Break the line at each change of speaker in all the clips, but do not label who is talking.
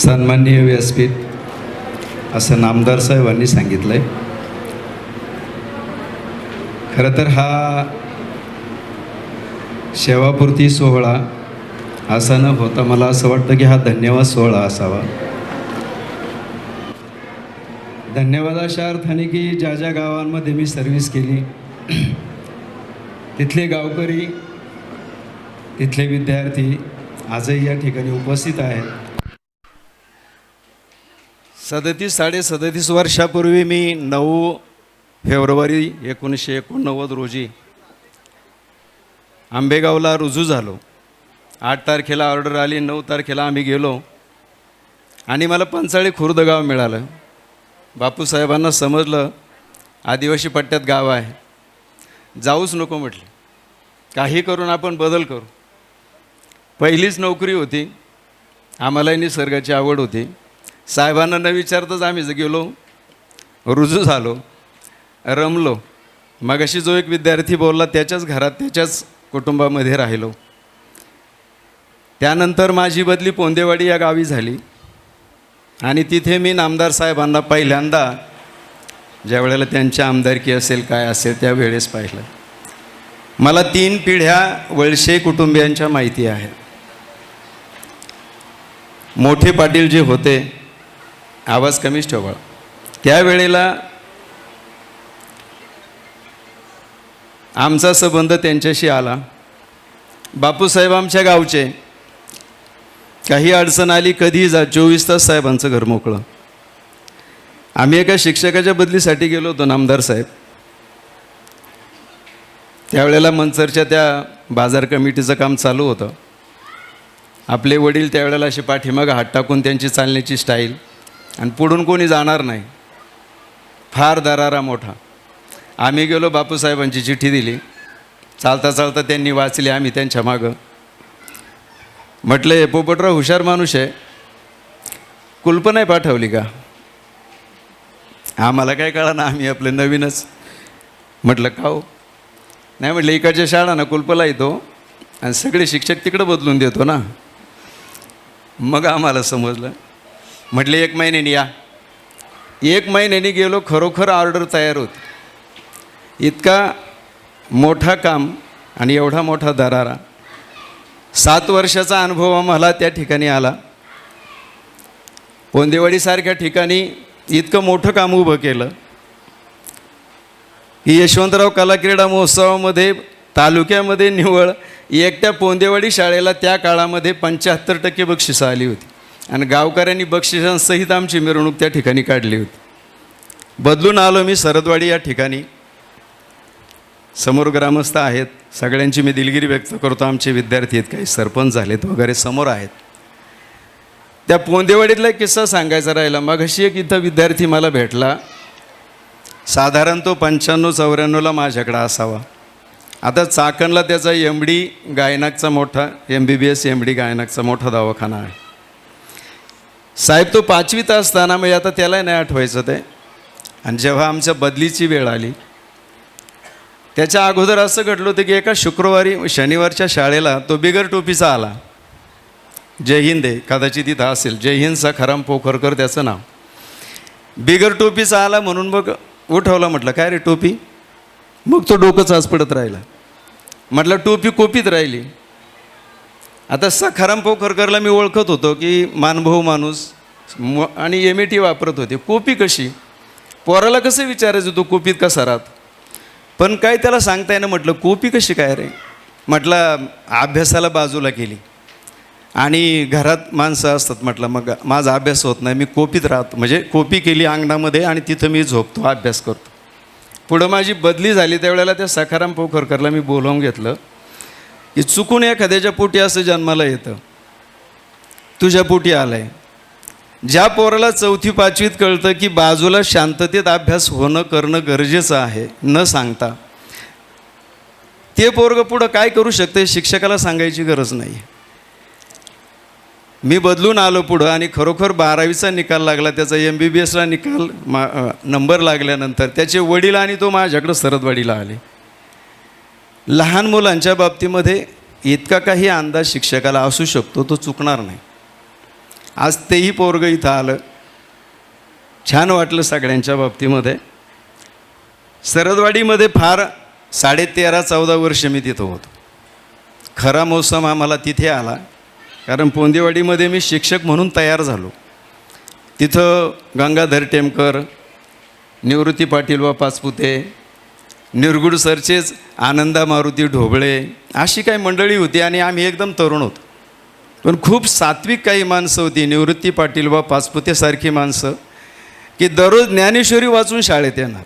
सन्माननीय व्यासपीठ असं नामदार साहेबांनी सांगितलं आहे. खरं तर हा सेवापूर्ती सोहळा असा न होता मला असं वाटतं की हा धन्यवाद सोहळा असावा. धन्यवाद अशा अर्थाने की ज्या ज्या गावांमध्ये मी सर्व्हिस केली तिथले गावकरी, तिथले विद्यार्थी आजही या ठिकाणी उपस्थित आहेत. 37 वर्षापूर्वी मी 9 फेब्रुवारी 1989 रोजी आंबेगावला रुजू झालो. 8 तारखेला ऑर्डर आली, 9 तारखेला आम्ही गेलो आणि मला पंचाळी खुर्द गाव मिळालं. बापूसाहेबांना समजलं आदिवासी पट्ट्यात गाव आहे, जाऊच नको म्हटले, काही करून आपण बदल करू. पहिलीच नोकरी होती, आम्हालाही निसर्गाची आवड होती. साहेबांना न विचारताच आम्ही गेलो, रुजू झालो, रमलो. मगाशी जो एक विद्यार्थी बोलला त्याच्याच घरात त्याच्याच कुटुंबामध्ये राहिलो. त्यानंतर माझी बदली पोंदेवाडी या गावी झाली आणि तिथे मी नामदार साहेबांना पहिल्यांदा ज्या वेळेला त्यांची आमदारकी असेल काय असेल त्यावेळेस पाहिलं. मला 3 पिढ्या वळसे कुटुंबियांच्या माहिती आहेत. मोठे पाटील जे होते, आवाज कमीच ठेवा, त्यावेळेला आमचा संबंध त्यांच्याशी आला. बापूसाहेब आमच्या गावचे, काही अडचण आली कधीही जा, 24 तास साहेबांचं घर मोकळं. आम्ही एका शिक्षकाच्या बदलीसाठी गेलो होतो नामदार साहेब. त्यावेळेला मंचरच्या त्या बाजार कमिटीचं काम चालू होतं. आपले वडील त्यावेळेला असे पाठीमागं हात टाकून त्यांची चालण्याची स्टाईल, आणि पुढून कोणी जाणार नाही, फार दरारा मोठा. आम्ही गेलो, बापूसाहेबांची चिठ्ठी दिली, चालता चालता त्यांनी वाचली, आम्ही त्यांच्या मागं. म्हटलं हे पोपटराव हुशार माणूस आहे, कुलप नाही पाठवली का? आम्हाला काय कळा ना, आम्ही आपलं नवीनच. म्हटलं का हो? नाही म्हटलं, इकडच्या शाळांना कुलपला येतो आणि सगळे शिक्षक तिकडं बदलून देतो ना. मग आम्हाला समजलं. म्हटलं 1 महिन्याने या. 1 महिन्याने गेलो, खरोखर ऑर्डर तयार होती. इतका मोठा काम आणि एवढा मोठा दरारा. 7 वर्षाचा अनुभव आम्हाला त्या ठिकाणी आला. पोंदेवाडीसारख्या ठिकाणी इतकं मोठं काम उभं केलं की यशवंतराव कला क्रीडा महोत्सवामध्ये तालुक्यामध्ये निव्वळ एकट्या पोंदेवाडी शाळेला त्या काळामध्ये 75% बक्षिसं आली होती आणि गावकऱ्यांनी बक्षिसांसहित आमची मिरवणूक त्या ठिकाणी काढली होती. बदलून आलो मी सरदवाडी या ठिकाणी. समोर ग्रामस्थ आहेत, सगळ्यांची मी दिलगिरी व्यक्त करतो. आमचे विद्यार्थी आहेत, काही सरपंच झालेत वगैरे समोर आहेत. त्या पोंदेवाडीतला एक किस्सा सांगायचा राहिला. मगाशी एक इथं विद्यार्थी मला भेटला, साधारण तो 95-94ला माझ्याकडं असावा. आता चाकणला त्याचा MD गायनाकचा मोठा MBBS MD गायनाकचा मोठा दवाखाना आहे. साहेब तो 5वीत असताना, म्हणजे आता त्याला नाही आठवायचं ते, आणि जेव्हा आमच्या बदलीची वेळ आली त्याच्या अगोदर असं घडलं होतं की एका शनिवारच्या शाळेला तो बिगर टोपीचा आला. जय हिंद आहे, कदाचित इथं असेल, जय हिंद सखाराम पोखरकर त्याचं नाव. बिगर टोपीचा आला म्हणून मग उठवला. म्हटलं काय रे टोपी? मग तो डोकंच आज पडत राहिला. म्हटलं टोपी कोपीत राहिली. आता सखाराम पोखरकरला मी ओळखत होतो की मानभाऊ माणूस आणि MET वापरत होते. कोपी कशी? पोराला कसं विचारायचं तू कोपीत कसा राहत? पण काय त्याला सांगता येणं. म्हटलं कोपी कशी काय रे? म्हटलं अभ्यासाला बाजूला केली आणि घरात माणसं असतात. म्हटलं मग माझा अभ्यास होत नाही, मी कोपीत राहतो. म्हणजे कोपी केली अंगणामध्ये आणि तिथं मी झोपतो, अभ्यास करतो. पुढं माझी बदली झाली त्यावेळेला त्या सखाराम पोखरकरला मी बोलावून घेतलं की चुकून एखाद्याच्या पोटी असं जन्माला येतं, तुझ्या पोटी आलं आहे. ज्या पोराला 4थी-5वीत कळतं की बाजूला शांततेत अभ्यास होणं करणं गरजेचं आहे न सांगता, ते पोरगं पुढं काय करू शकतं शिक्षकाला सांगायची गरज नाही. मी बदलून आलो पुढं आणि खरोखर 12वीचा निकाल लागला, त्याचा MBBSला निकाल नंबर लागल्यानंतर त्याचे वडील आणि तो माझ्याकडं सरदवाडीला आले. लहान मुलांच्या बाबतीमध्ये इतका काही अंदाज शिक्षकाला असू शकतो, तो चुकणार नाही. आज तेही पोरगं इथं आलं. छान वाटलं सगळ्यांच्या बाबतीमध्ये. सरदवाडीमध्ये फार 13.5-14 वर्ष मी तिथं होतो. खरा मौसम आम्हाला तिथे आला, कारण पोंदेवाडीमध्ये मी शिक्षक म्हणून तयार झालो. तिथं गंगाधर टेमकर, निवृत्ती पाटील व पाचपुते, निरगुड सरचेच आनंदा मारुती ढोबळे, अशी काही मंडळी होती आणि आम्ही एकदम तरुण होतो. पण खूप सात्विक काही माणसं होती, निवृत्ती पाटील व पाचपुतेसारखी माणसं, की दररोज ज्ञानेश्वरी वाचून शाळेत येणार.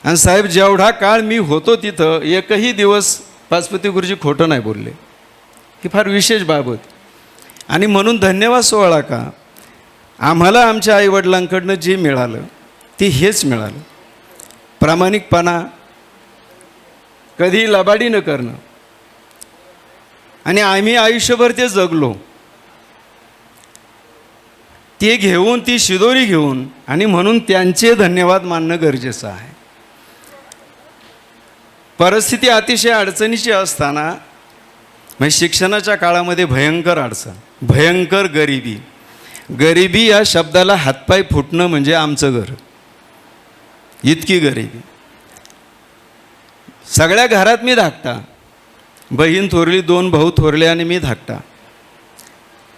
आणि साहेब, जेवढा काळ मी होतो तिथं एकही दिवस पाचपुते गुरुजी खोटं नाही बोलले. ही फार विशेष बाब होती. आणि म्हणून धन्यवाद सोहळा का, आम्हाला आमच्या आईवडिलांकडनं जे मिळालं ते हेच मिळालं. प्रामाणिकपणा, कधी लबाडी न करणं, आणि आम्ही आयुष्यभर ते जगलो. ते घेऊन, ती शिदोरी घेऊन, आणि म्हणून त्यांचे धन्यवाद मानणं गरजेचं आहे. परिस्थिती अतिशय अडचणीची असताना, म्हणजे शिक्षणाच्या काळामध्ये भयंकर अडचण, भयंकर गरिबी. गरिबी या शब्दाला हातपाय फुटणं म्हणजे आमचं घर, इतकी गरिबी. सगळ्या घरात मी धाकटा, बहीण थोरली, 2 भाऊ थोरले आणि मी धाकटा.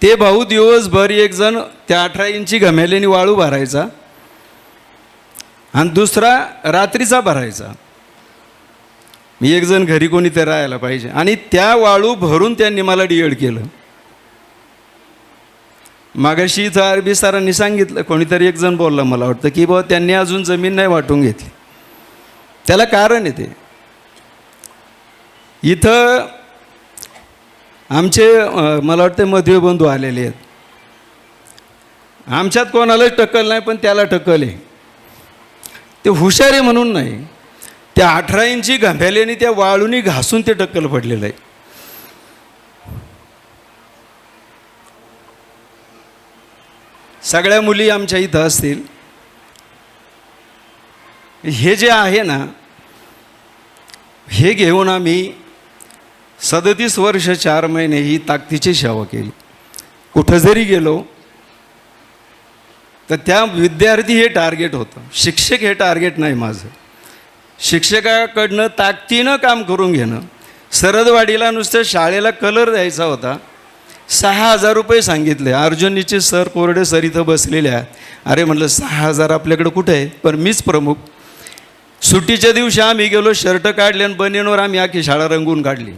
ते भाऊ दिवसभर एक जण त्या 18 इंची घमेल्याने वाळू भरायचा आणि दुसरा रात्रीचा भरायचा. मी एक जण घरी कोणी ते राहायला पाहिजे, आणि त्या वाळू भरून त्यांनी मला डीएड केलं. मागाशी इथं अरबी सरांनी सांगितलं, कोणीतरी एक जण बोलला, मला वाटतं की बाबा त्यांनी अजून जमीन नाही वाटून घेतली. त्याला कारण आहे ते. इथं आमचे मला वाटतं मध्य बंधू आलेले आहेत. आमच्यात कोणालाच टक्कल नाही, पण त्याला टक्कल आहे. ते हुशार आहे म्हणून नाही, त्या 18 इंची घंभ्याल्याने त्या वाळूनी घासून ते टक्कल पडलेलं आहे. सगळ्या मुली आमच्या इथं असतील. हे जे आहे ना, हे घेऊन आम्ही 37 वर्ष 4 महिने ही ताकदीची सेवा केली. कुठं जरी गेलो तर त्या विद्यार्थी हे टार्गेट होतं, शिक्षक हे टार्गेट नाही माझं. शिक्षकाकडनं ताकदीनं काम करून घेणं. सरदवाडीला नुसतं शाळेला कलर द्यायचा होता, 6,000 रुपये सांगितले. अर्जुनीचे सर, कोरडे सर इथं बसलेले आहेत. अरे म्हटलं 6,000 आपल्याकडं कुठे आहे, पण मीच प्रमुख. सुट्टीच्या दिवशी आम्ही गेलो, शर्ट काढले आणि बनियनवर आम्ही आखी शाळा रंगवून काढली.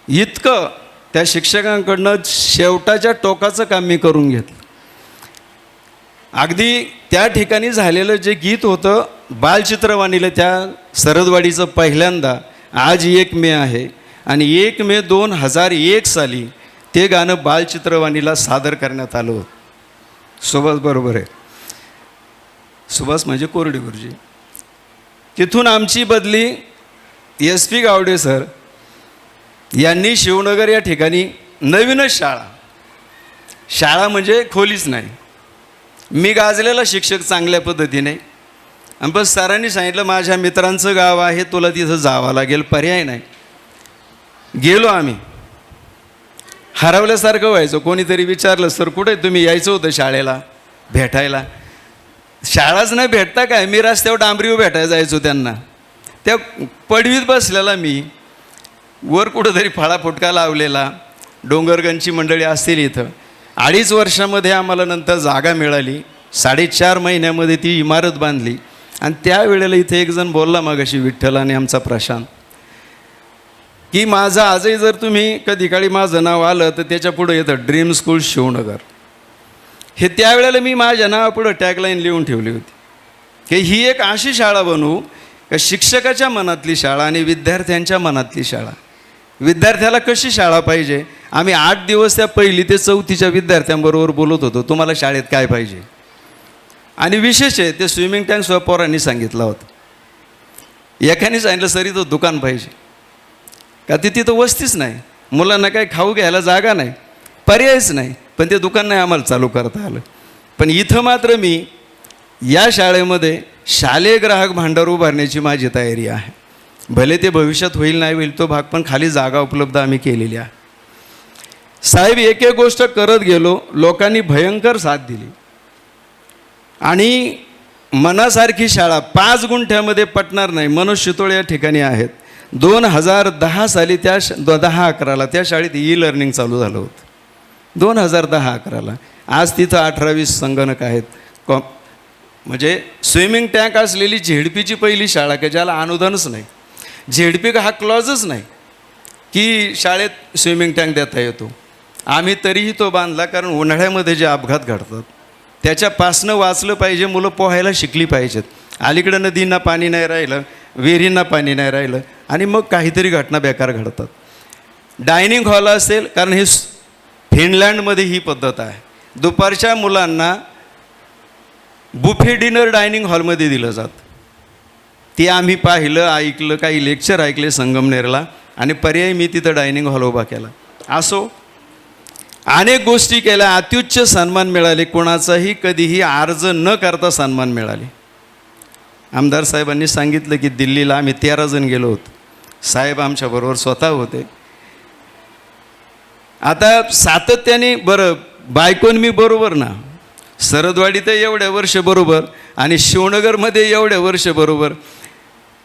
इतकं त्या शिक्षकांकडनं शेवटाच्या टोकाचं काम मी करून घेतलं. अगदी त्या ठिकाणी झालेलं जे गीत होतं बालचित्रवाणीला, त्या सरदवाडीचं पहिल्यांदा, आज 1 मे आहे, आणि 1 मे 2001 साली ते गाणं बालचित्रवाणीला सादर करण्यात आलं होतं. सुभाष बरोबर आहे, सुभाष म्हणजे कोरडे गुरुजी. तिथून आमची बदली SP गावडे सर यांनी शिवनगर या ठिकाणी नवीनच शाळा म्हणजे खोलीच नाही. मी गाजलेला शिक्षक चांगल्या पद्धतीने, आणि बस सरांनी सांगितलं माझ्या मित्रांचं गाव आहे, तुला तिथं जावं लागेल, पर्याय नाही. गेलो आम्ही. हरवल्यासारखं व्हायचं. कोणीतरी विचारलं, सर कुठे तुम्ही, यायचं होतं शाळेला भेटायला. शाळाच नाही भेटता काय, मी रस्त्यावर डांबरीवर भेटायला जायचो त्यांना. त्या पडवीत बसलेला मी, वर कुठंतरी फळाफुटका लावलेला. डोंगरगणची मंडळी असतील इथं. 2.5 वर्षामध्ये आम्हाला नंतर जागा मिळाली. 4.5 महिन्यामध्ये ती इमारत बांधली. आणि त्यावेळेला इथे एक जण बोलला मागाशी, विठ्ठल आणि आमचा प्रशांत, की माझं आजही जर तुम्ही कधी काळी माझं नाव आलं तर त्याच्या पुढं येतं ड्रीम स्कूल शिवनगर. हे त्यावेळेला मी माझ्या नावापुढं टॅगलाईन लिहून ठेवली होती, की ही एक अशी शाळा बनवू का शिक्षकाच्या मनातली शाळा आणि विद्यार्थ्यांच्या मनातली शाळा. विद्यार्थ्याला कशी शाळा पाहिजे. आम्ही 8 दिवस त्या 1ली ते 4थीच्या विद्यार्थ्यांबरोबर बोलत होतो, तुम्हाला शाळेत काय पाहिजे. आणि विशेष आहे, ते स्विमिंग टँक स्वतः पोरांनी सांगितलं होतं. एकाने सांगितलं, सर इथं दुकान पाहिजे, का ते तिथं वस्तीच नाही, मुलांना काही खाऊ घ्यायला जागा नाही, पर्यायच नाही. पण ते दुकान नाही आम्हाला चालू करता आलं. पण इथं मात्र मी या शाळेमध्ये शालेय ग्राहक भांडार उभारण्याची माझी तयारी आहे. भले ते भविष्यात होईल नाही होईल तो भाग, पण खाली जागा उपलब्ध आम्ही केलेली आहे. साहेब एक एक गोष्ट करत गेलो, लोकांनी भयंकर साथ दिली आणि मनासारखी शाळा 5 गुंठ्यामध्ये पटणार नाही. मनोज शितोळे या ठिकाणी आहेत. 2010 साली 10-11ला त्या शाळेत लर्निंग चालू झालं होतं. 2010-11ला. आज तिथं 18-20 संगणक आहेत. म्हणजे स्विमिंग टँक असलेली झेडपीची पहिली शाळा की ज्याला अनुदानच नाही. झेडपी हा क्लॉजच नाही की शाळेत स्विमिंग टँक देता येतो. आम्ही तरीही तो बांधला, कारण उन्हाळ्यामध्ये जे अपघात घडतात त्याच्यापासनं वाचलं पाहिजे. मुलं पोहायला शिकली पाहिजेत. अलीकडं नदींना पाणी नाही राहिलं, विहिरींना पाणी नाही राहिलं आणि मग काहीतरी घटना बेकार घडतात. डायनिंग हॉल असेल, कारण हे फिनलँडमध्ये ही पद्धत आहे. दुपारच्या मुलांना बुफे डिनर डायनिंग हॉलमध्ये दिलं जातं. ते आम्ही पाहिलं, ऐकलं, काही लेक्चर ऐकले संगमनेरला आणि पर्यायी मी तिथं डायनिंग हॉल उभा केला. असो, अनेक गोष्टी केल्या. अत्युच्च सन्मान मिळाले. कोणाचाही कधीही अर्ज न करता सन्मान मिळाले. आमदार साहेबांनी सांगितलं की दिल्लीला आम्ही 13 जण गेलो होतो. साहेब आमच्याबरोबर स्वतः होते. आता सातत्याने बरं बायकोन मी बरोबर ना, सरदवाडीत एवढ्या वर्ष बरोबर आणि शिवनगरमध्ये एवढ्या वर्ष बरोबर.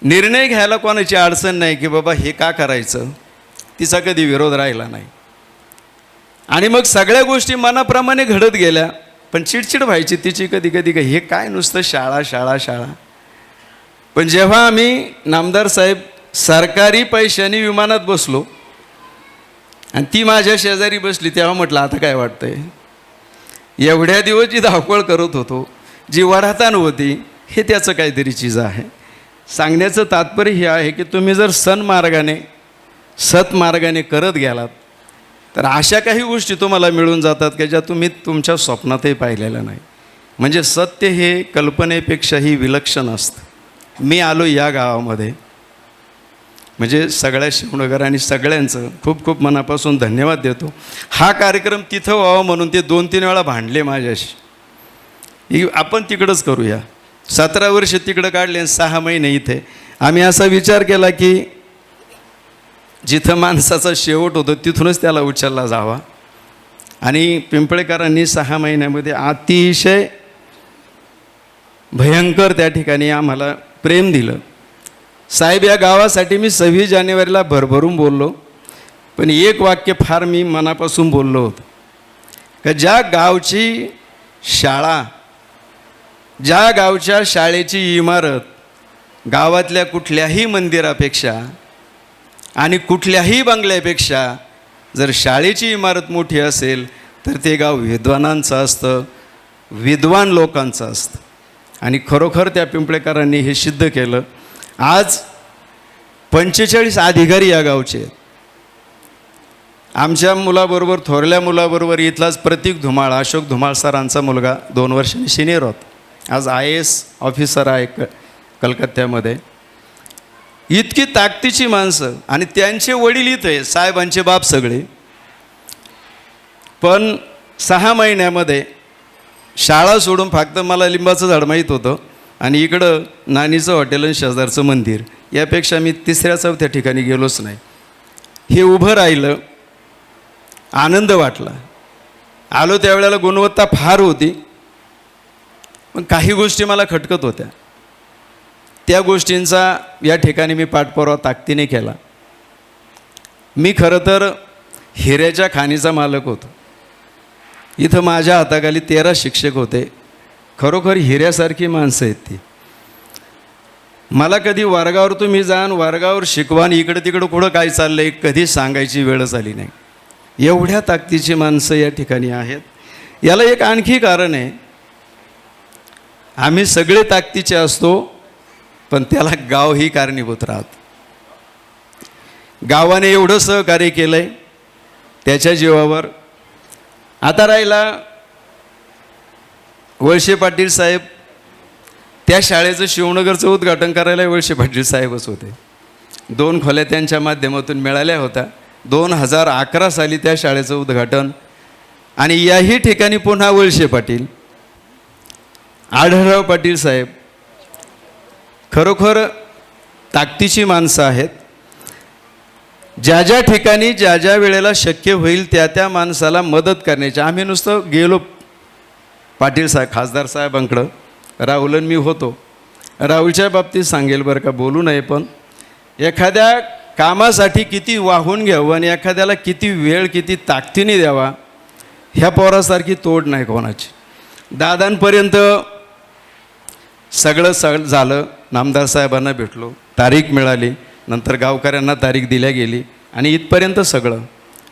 निर्णय घ्यायला कोणाची अडचण नाही की बाबा हे का करायचं, तिचा कधी विरोध राहिला नाही. आणि मग सगळ्या गोष्टी मनाप्रमाणे घडत गेल्या. पण चिडचिड व्हायची तिची कधी कधी, हे काय नुसतं शाळा शाळा शाळा. पण जेव्हा आम्ही नामदार साहेब सरकारी पैशाने विमानात बसलो आणि ती माझ्या शेजारी बसली, तेव्हा म्हटलं आता काय वाटतंय. एवढ्या दिवस जी धावपळ करत होतो, जी वढाताण होती, हे त्याचं काहीतरी चीज आहे. सांगण्याचं तात्पर्य हे आहे की तुम्ही जर सत्मार्गाने करत गेलात तर अशा काही गोष्टी तुम्हाला मिळून जातात की ज्या तुम्ही तुमच्या स्वप्नातही पाहिलेल्या नाही. म्हणजे सत्य हे कल्पनेपेक्षाही विलक्षण असतं. मी आलो या गावामध्ये, म्हणजे सगळ्या शिवनगर आणि सगळ्यांचं खूप खूप मनापासून धन्यवाद देतो. हा कार्यक्रम तिथं व्हावा म्हणून ते 2-3 वेळा भांडले माझ्याशी, आपण तिकडंच करूया. 17 वर्ष तिकडं काढले आणि 6 महिने इथे. आम्ही असा विचार केला की जिथं माणसाचा शेवट होतो तिथूनच त्याला उचलला जावा. आणि पिंपळेकरांनी 6 महिन्यामध्ये अतिशय भयंकर त्या ठिकाणी आम्हाला प्रेम दिलं. साहेब, या गावासाठी मी 26 जानेवारीला भरभरून बोललो, पण एक वाक्य फार मी मनापासून बोललो होतो का ज्या गावची शाळा, ज्या गावच्या शाळेची इमारत गावातल्या कुठल्याही मंदिरापेक्षा आणि कुठल्याही बंगल्यापेक्षा जर शाळेची इमारत मोठी असेल तर ते गाव विद्वानांचं असतं, विद्वान लोकांचं असतं. आणि खरोखर त्या पिंपळेकरांनी हे सिद्ध केलं. आज 45 अधिकारी या गावचे आहेत. आमच्या मुलाबरोबर, थोरल्या मुलाबरोबर इथलाच प्रतीक धुमाळ, अशोक धुमाळ सरांचा मुलगा 2 वर्षांनी सिनियर होता, आज IAS ऑफिसर आहे कलकत्त्यामध्ये. इतकी ताकदीची माणसं आणि त्यांचे वडील इथे, साहेबांचे बाप सगळे. पण 6 महिन्यामध्ये शाळा सोडून फक्त मला लिंबाचं झाड माहीत होतं आणि इकडं नानीचं हॉटेल आणि शेजारचं मंदिर, यापेक्षा मी 3ऱ्या-4थ्या ठिकाणी गेलोच नाही. हे उभं राहिलं, आनंद वाटला. आलो त्यावेळेला गुणवत्ता फार होती, पण काही गोष्टी मला खटकत होत्या. त्या गोष्टींचा या ठिकाणी मी पाठपुरावा ताकदीने केला. मी खरं तर हिऱ्याच्या खाणीचा मालक होतो. इथं माझ्या हाताखाली 13 शिक्षक होते. खरोखर हिऱ्यासारखी माणसं आहेत ती. मला कधी वर्गावर तुम्ही जाण, वर्गावर शिकवा आणि इकडं तिकडं कुठं काय चाललं आहे कधी सांगायची वेळच आली नाही. एवढ्या ताकदीची माणसं या ठिकाणी आहेत. याला एक आणखी कारण आहे, आम्ही सगळे ताकदीचे असतो पण त्याला गावही कारणीभूत राहत. गावाने एवढं सहकार्य केलं आहे त्याच्या जीवावर. आता राहिला वळसे पाटील साहेब, त्या शाळेचं शिवनगरचं उद्घाटन करायला वळसे पाटील साहेबच होते. 2 खोल्या त्यांच्या माध्यमातून मिळाल्या होत्या. 2011 साली त्या शाळेचं उद्घाटन. आणि याही ठिकाणी पुन्हा वळसे पाटील, आढळराव पाटील साहेब खरोखर ताकदीची माणसं आहेत. ज्या ज्या ठिकाणी ज्या ज्या वेळेला शक्य होईल त्या त्या माणसाला मदत करण्याची. आम्ही नुसतं गेलो पाटील साहेब खासदार साहेबांकडं, राहुलन मी होतो. राहुलच्या बाबतीत सांगेल बरं का, बोलू नये, पण एखाद्या कामासाठी किती वाहून घ्यावं आणि एखाद्याला किती वेळ किती ताकदीने द्यावा, ह्या पोरासारखी तोड नाही कोणाची. दादांपर्यंत सगळं झालं. नामदार साहेबांना भेटलो, तारीख मिळाली, नंतर गावकऱ्यांना तारीख दिल्या गेली आणि इथपर्यंत सगळं.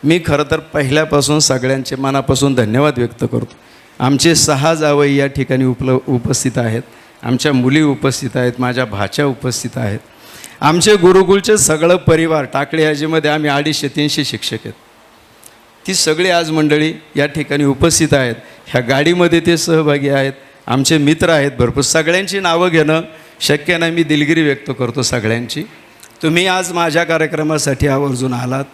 मी खरं तर पहिल्यापासून सगळ्यांचे मनापासून धन्यवाद व्यक्त करतो. आमचे 6 जावई या ठिकाणी उपस्थित आहेत, आमच्या मुली उपस्थित आहेत, माझ्या भाच्या उपस्थित आहेत, आमचे गुरुकुलचे सगळं परिवार. टाकळी हाजीमध्ये आम्ही 250-300 शिक्षक आहेत. ती सगळी आज मंडळी या ठिकाणी उपस्थित आहेत. ह्या गाडीमध्ये ते सहभागी आहेत, आमचे मित्र आहेत भरपूर. सगळ्यांची नावं घेणं शक्य नाही, मी दिलगिरी व्यक्त करतो सगळ्यांची. तुम्ही आज माझ्या कार्यक्रमासाठी आवर्जून आलात.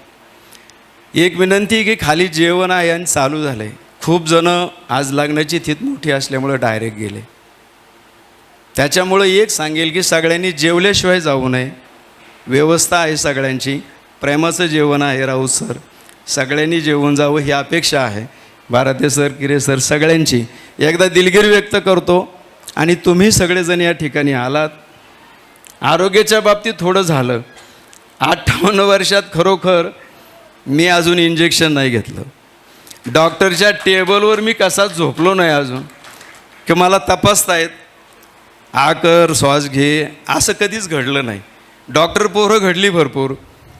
एक विनंती की खाली जेवण आहे आणि चालू झालं आहे. खूप जणं आज लग्नाची तिथ मोठी असल्यामुळं डायरेक्ट गेले. त्याच्यामुळं एक सांगेल की सगळ्यांनी जेवल्याशिवाय जाऊ नये. व्यवस्था आहे सगळ्यांची, प्रेमाचं जेवण आहे. राऊत सर, सगळ्यांनी जेवून जावं ही अपेक्षा आहे. बाराते सर, किरे सर, सगळ्यांची एकदा दिलगिरी व्यक्त करतो. आणि तुम्ही सगळेजण या ठिकाणी आलात. आरोग्याच्या बाबतीत थोडं झालं. 58 वर्षात खरोखर मी अजून इंजेक्शन नाही घेतलं. डॉक्टरच्या टेबलवर मी कसाच झोपलो नाही अजून की मला तपासतायत, आ कर, श्वास घे, असं कधीच घडलं नाही. डॉक्टर पोरं घडली भरपूर,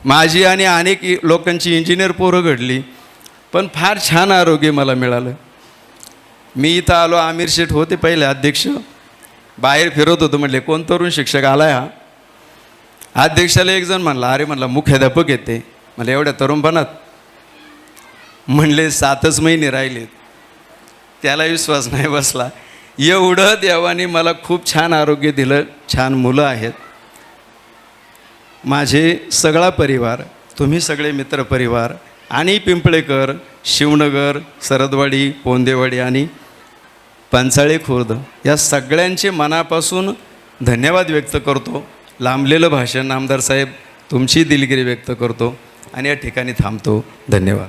माझी आणि अनेक लोकांची इंजिनियर पोरं घडली, पण फार छान आरोग्य मला मिळालं. मी इथं आलो, आमिर शेठ होते पहिले अध्यक्ष, बाहेर फिरत होतो. म्हटले कोण तरुण शिक्षक आलाय हा? अध्यक्षाला एक जण म्हणला, अरे म्हणला मुख्याध्यापक येते. मला एवढ्या तरुणपणात? म्हणले 7च महिने राहिलेत. त्याला विश्वास नाही बसला. एवढं देवाने मला खूप छान आरोग्य दिलं, छान मुलं आहेत. माझे सगळा परिवार, तुम्ही सगळे मित्रपरिवार आणि पिंपळेकर, शिवनगर, सरदवाडी, पोंदेवाडी आणि पंचाळे खुर्द या सगळ्यांचे मनापासून धन्यवाद व्यक्त करतो. लांबलेलं भाषण आमदार साहेब तुमची दिलगिरी व्यक्त करतो आणि या ठिकाणी थांबतो. धन्यवाद.